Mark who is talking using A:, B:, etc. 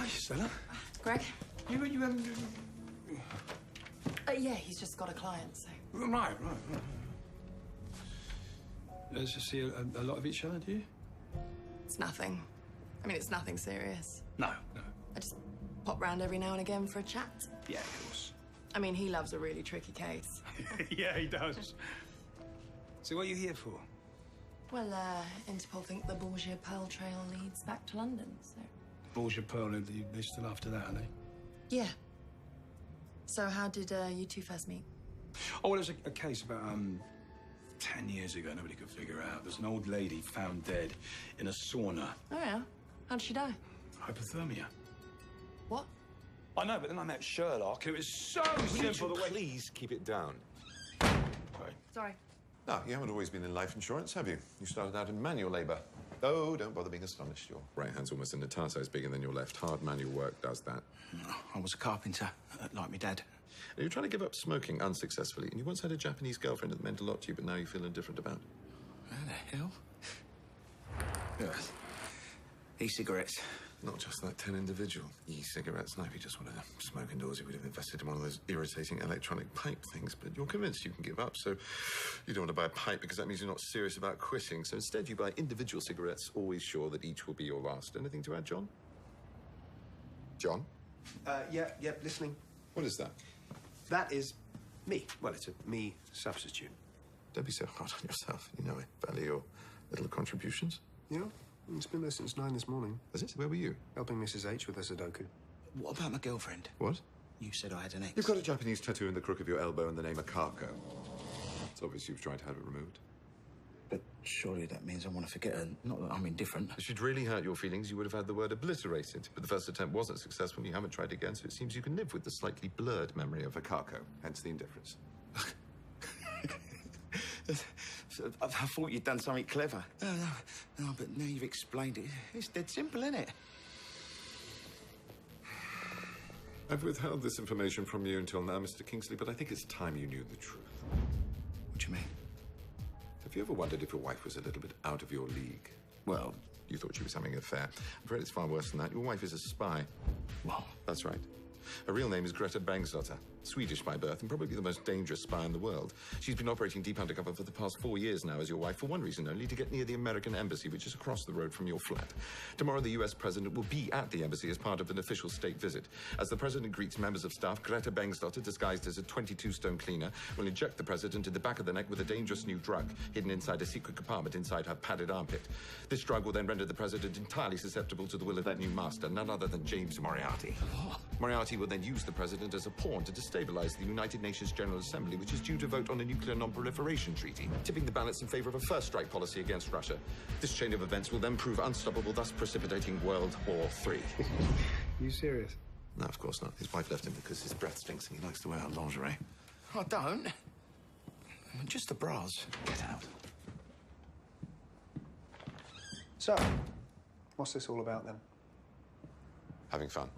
A: Hi, Stella.
B: Greg?
A: You haven't...
B: Yeah, he's just got a client, so...
A: Right. Let's just see a lot of each other, do you?
B: It's nothing. I mean, it's nothing serious.
A: No.
B: I just pop round every now and again for a chat.
A: Yeah, of course.
B: I mean, he loves a really tricky case.
A: Yeah, he does. So what are you here for?
B: Well, Interpol think the Bourget Pearl Trail leads back to London, so...
A: Bourget Pearl, they're still after that, are they?
B: Yeah. So how did you two first meet?
A: Oh, well, there's a case about, 10 years ago, nobody could figure out. There's an old lady found dead in a sauna.
B: Oh, yeah? How did she die?
A: Hypothermia.
B: What?
A: I know, but then I met Sherlock. It was so simple.
C: Would you please keep it down?
B: Sorry.
C: No, you haven't always been in life insurance, have you? You started out in manual labour. Oh, don't bother being astonished. Your right hand's almost an entire size bigger than your left. Hard manual work does that.
A: I was a carpenter, like my dad.
C: Now, you're trying to give up smoking unsuccessfully, and you once had a Japanese girlfriend that meant a lot to you, but now you feel indifferent about.
A: Where the hell? Yes. E-cigarettes.
C: Not just that 10 individual e-cigarettes. No, if you just wanted to smoke indoors, you would have invested in one of those irritating electronic pipe things. But you're convinced you can give up, so you don't want to buy a pipe because that means you're not serious about quitting. So instead, you buy individual cigarettes, always sure that each will be your last. Anything to add, John? John?
D: Yeah, listening.
C: What is that?
D: That is me. Well, it's a me substitute.
C: Don't be so hard on yourself. You know I value your little contributions.
D: Yeah? It's been there since 9 this morning.
C: Is it? Where were you?
D: Helping Mrs. H with her Sudoku.
A: What about my girlfriend?
C: What?
A: You said I had an ex.
C: You've got a Japanese tattoo in the crook of your elbow and the name Akako. It's obvious you've tried to have it removed.
A: But surely that means I want to forget her. Not that I'm indifferent.
C: If she'd really hurt your feelings, you would have had the word obliterated. But the first attempt wasn't successful, and you haven't tried again, so it seems you can live with the slightly blurred memory of Akako, hence the indifference.
A: I thought you'd done something clever. No, but now you've explained it. It's dead simple, isn't it?
C: I've withheld this information from you until now, Mr. Kingsley, but I think it's time you knew the truth.
A: What do you mean?
C: Have you ever wondered if your wife was a little bit out of your league?
A: Well...
C: You thought she was having an affair. I'm afraid it's far worse than that. Your wife is a spy.
A: What?
C: That's right. Her real name is Greta Bangsdotter, Swedish by birth and probably the most dangerous spy in the world. She's been operating deep undercover for the past 4 years now as your wife for one reason only, to get near the American embassy, which is across the road from your flat. Tomorrow, the US president will be at the embassy as part of an official state visit. As the president greets members of staff, Greta Bangsdotter, disguised as a 22-stone cleaner, will inject the president in the back of the neck with a dangerous new drug hidden inside a secret compartment inside her padded armpit. This drug will then render the president entirely susceptible to the will of that new master, none other than James Moriarty.
A: What?
C: Moriarty will then use the president as a pawn to destabilize the United Nations General Assembly, which is due to vote on a nuclear non-proliferation treaty, tipping the balance in favor of a first strike policy against Russia. This chain of events will then prove unstoppable, thus precipitating World War III.
D: You serious?
C: No, of course not. His wife left him because his breath stinks and he likes to wear lingerie.
A: I don't. Just the bras. Get out.
D: So, what's this all about then?
C: Having fun.